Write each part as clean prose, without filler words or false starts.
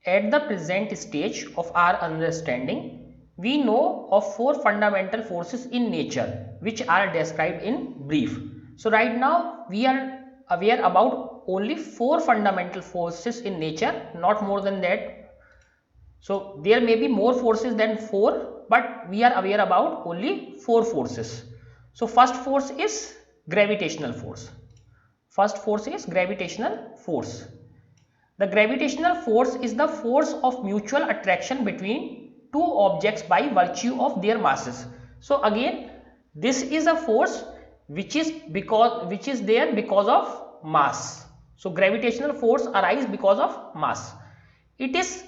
At the present stage of our understanding, we know of four fundamental forces in nature which are described in brief. So right now we are aware about only four fundamental forces in nature, not more than that. So there may be more forces than four, but we are aware about only four forces. So first force is gravitational force. First force is gravitational force. The gravitational force is the force of mutual attraction between two objects by virtue of their masses. So again, this is a force which is there because of mass. So gravitational force arises because of mass. It is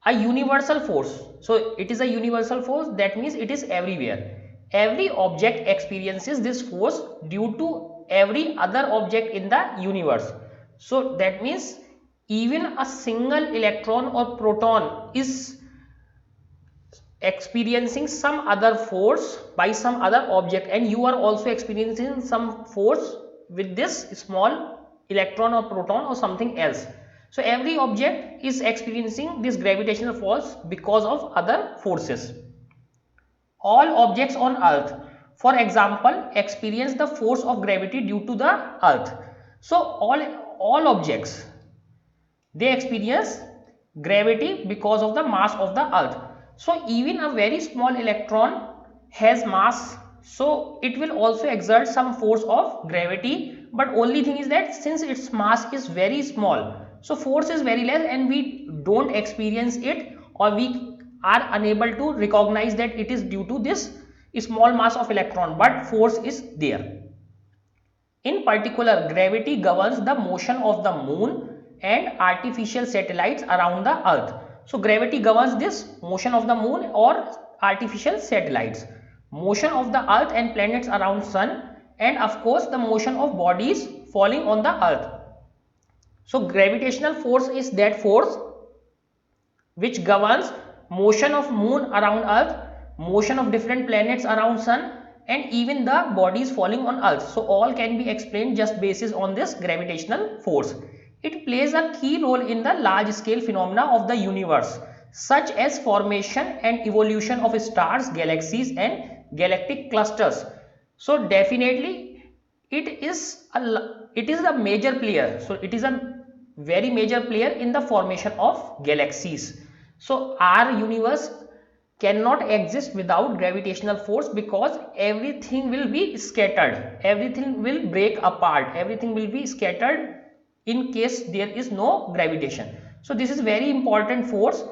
a universal force. So it is a universal force, that means it is everywhere. Every object experiences this force due to every other object in the universe. So that means even a single electron or proton is experiencing some other force by some other object, and you are also experiencing some force with this small electron or proton or something else. So every object is experiencing this gravitational force because of other forces. All objects on earth, for example, experience the force of gravity due to the earth. So all objects, they experience gravity because of the mass of the earth. So even a very small electron has mass, so it will also exert some force of gravity, but only thing is that since its mass is very small, so force is very less and we don't experience it, or we are unable to recognize that it is due to this small mass of electron, but force is there. In particular, gravity governs the motion of the moon and artificial satellites around the earth. So gravity governs this motion of the moon or artificial satellites, motion of the earth and planets around sun, and of course the motion of bodies falling on the earth. So gravitational force is that force which governs motion of moon around earth, motion of different planets around sun, and even the bodies falling on earth. So all can be explained just basis on this gravitational force. It plays a key role in the large scale phenomena of the universe, such as formation and evolution of stars, galaxies and galactic clusters. So definitely it is a major player. So it is a very major player in the formation of galaxies. So our universe cannot exist without gravitational force, because everything will be scattered, everything will break apart, everything will be scattered in case there is no gravitation. So this is very important force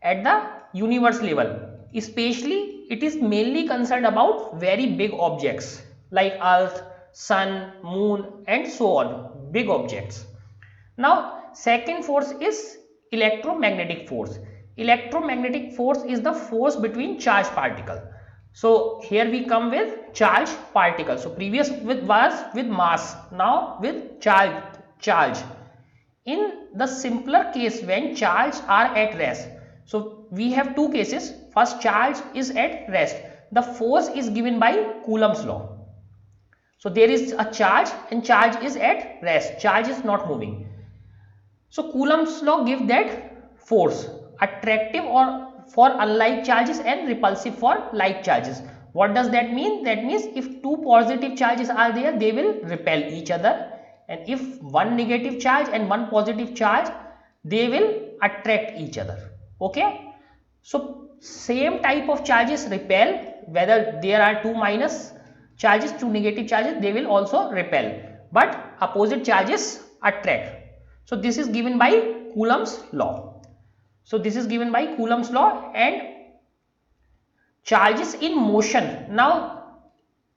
at the universe level. Especially it is mainly concerned about very big objects like earth, sun, moon and so on, big objects. Now second force is electromagnetic force. Electromagnetic force is the force between charged particle. So here we come with charged particle. So previous was with mass, now with charge. In the simpler case, when charge are at rest, so we have two cases. First, charge is at rest, the force is given by Coulomb's law. So there is a charge and charge is at rest, charge is not moving. So Coulomb's law gives that force, attractive or for unlike charges and repulsive for like charges. What does that mean? That means if two positive charges are there, they will repel each other, and if one negative charge and one positive charge, they will attract each other. Okay. So same type of charges repel, whether there are two minus charges, two negative charges, they will also repel, but opposite charges attract. So this is given by Coulomb's law. So this is given by Coulomb's law. And charges in motion. Now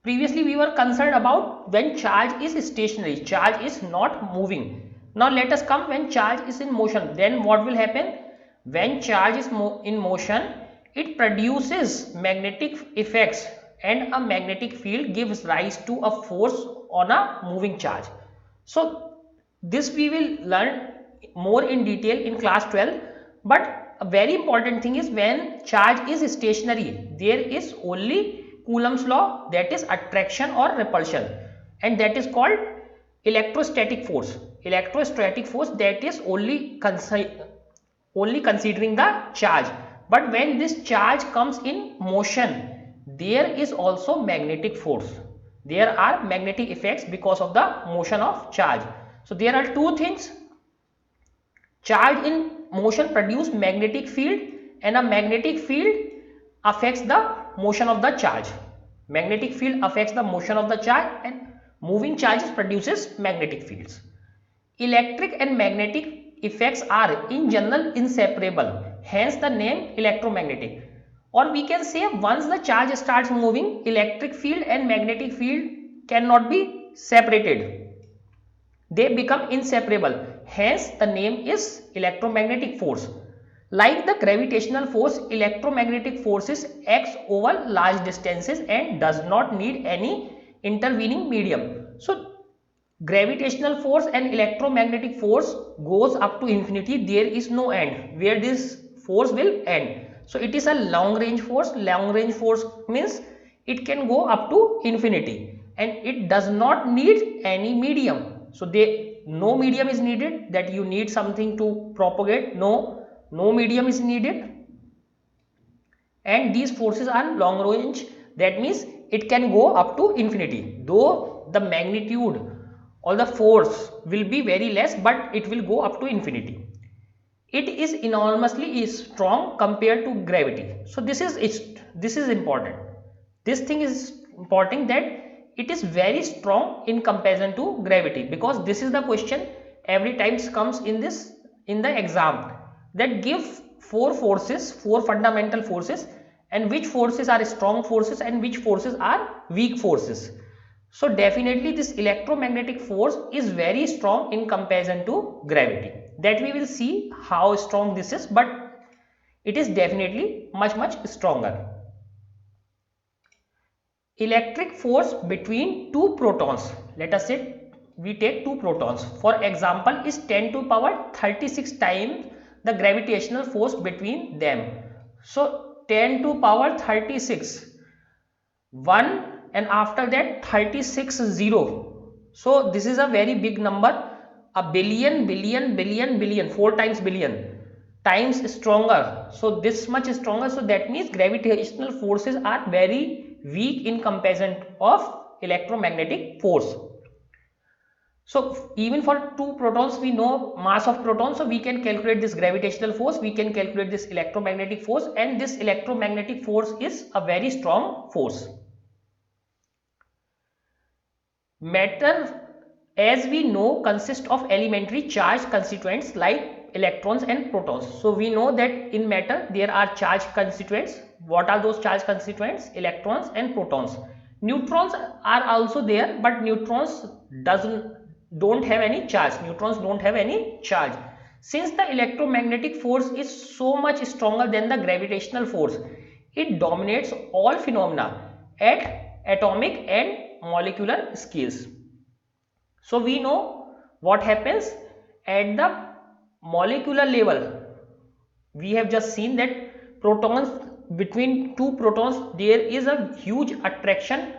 previously we were concerned about when charge is stationary, charge is not moving. Now let us come when charge is in motion. Then what will happen? When charge is in motion, it produces magnetic effects, and a magnetic field gives rise to a force on a moving charge. So this we will learn more in detail in class 12, but a very important thing is when charge is stationary, there is only Coulomb's law, that is attraction or repulsion, and that is called electrostatic force. Electrostatic force, that is only only considering the charge. But when this charge comes in motion, there is also magnetic force. There are magnetic effects because of the motion of charge. So there are two things. Charge in motion produce magnetic field, and a magnetic field affects the motion of the charge. Magnetic field affects the motion of the charge, and moving charges produces magnetic fields. Electric and magnetic effects are in general inseparable, hence the name electromagnetic. Or we can say once the charge starts moving, electric field and magnetic field cannot be separated. They become inseparable, hence the name is electromagnetic force. Like the gravitational force, electromagnetic forces acts over large distances and does not need any intervening medium. So gravitational force and electromagnetic force goes up to infinity. There is no end where this force will end. So it is a long range force. Long range force means it can go up to infinity and it does not need any medium. So no medium is needed, that you need something to propagate. No medium is needed, and these forces are long range. That means it can go up to infinity, though the magnitude or the force will be very less, but it will go up to infinity. It is enormously strong compared to gravity. So this is important. This thing is important, that it is very strong in comparison to gravity, because this is the question every time comes in the exam, that give four fundamental forces, and which forces are strong forces and which forces are weak forces. So definitely this electromagnetic force is very strong in comparison to gravity. That we will see how strong this is, but it is definitely much stronger. Electric force between two protons. Let us say we take two protons. For example, is 10 to power 36 times the gravitational force between them. So 10 to power 36, 1, and after that 36 0. So this is a very big number. A billion, 4 times billion times stronger. So this much stronger. So that means gravitational forces are very weak in comparison of electromagnetic force. So even for two protons, we know mass of protons, so we can calculate this gravitational force, we can calculate this electromagnetic force, and this electromagnetic force is a very strong force. Matter, as we know, consists of elementary charge constituents like electrons and protons. So we know that in matter there are charge constituents. What are those charge constituents? Electrons and protons. Neutrons are also there, but neutrons don't have any charge. Neutrons don't have any charge. Since the electromagnetic force is so much stronger than the gravitational force, it dominates all phenomena at atomic and molecular scales. So we know what happens at the molecular level. We have just seen that protons, between two protons there is a huge attraction,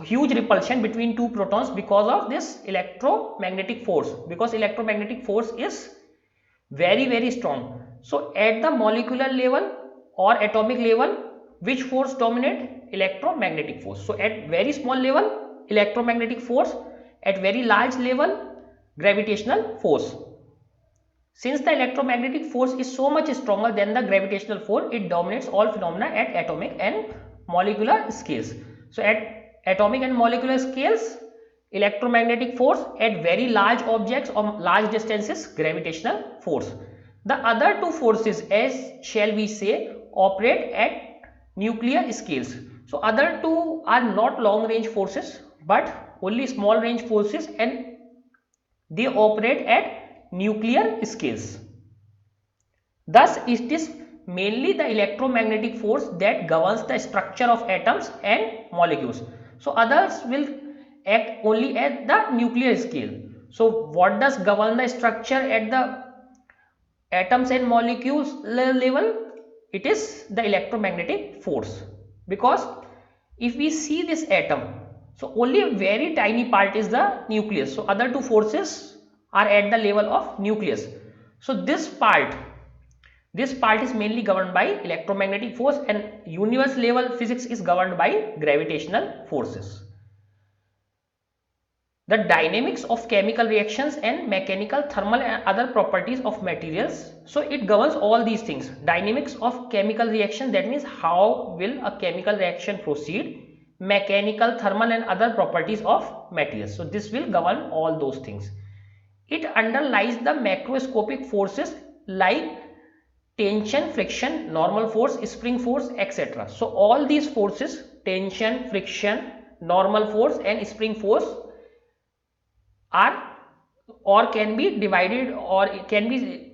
huge repulsion between two protons because of this electromagnetic force, because electromagnetic force is very strong. So at the molecular level or atomic level, which force dominate? Electromagnetic force. So at very small level, electromagnetic force; at very large level, gravitational force. Since the electromagnetic force is so much stronger than the gravitational force, it dominates all phenomena at atomic and molecular scales. So at atomic and molecular scales, electromagnetic force; at very large objects or large distances, gravitational force. The other two forces, as shall we say, operate at nuclear scales. So other two are not long range forces but only small range forces, and they operate at nuclear scales. Thus it is mainly the electromagnetic force that governs the structure of atoms and molecules. So others will act only at the nuclear scale. So what does govern the structure at the atoms and molecules level? It is the electromagnetic force, because if we see this atom, so only a very tiny part is the nucleus. So other two forces are at the level of nucleus. So this part This part is mainly governed by electromagnetic force, and universe level physics is governed by gravitational forces. The dynamics of chemical reactions and mechanical, thermal and other properties of materials. So it governs all these things. Dynamics of chemical reaction, that means how will a chemical reaction proceed. Mechanical, thermal and other properties of materials. So this will govern all those things. It underlies the macroscopic forces like tension, friction, normal force, spring force, etc. So all these forces, tension, friction, normal force and spring force, are or can be divided or can be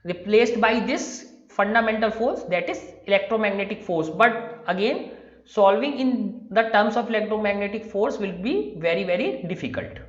replaced by this fundamental force, that is electromagnetic force. But again, solving in the terms of electromagnetic force will be very difficult.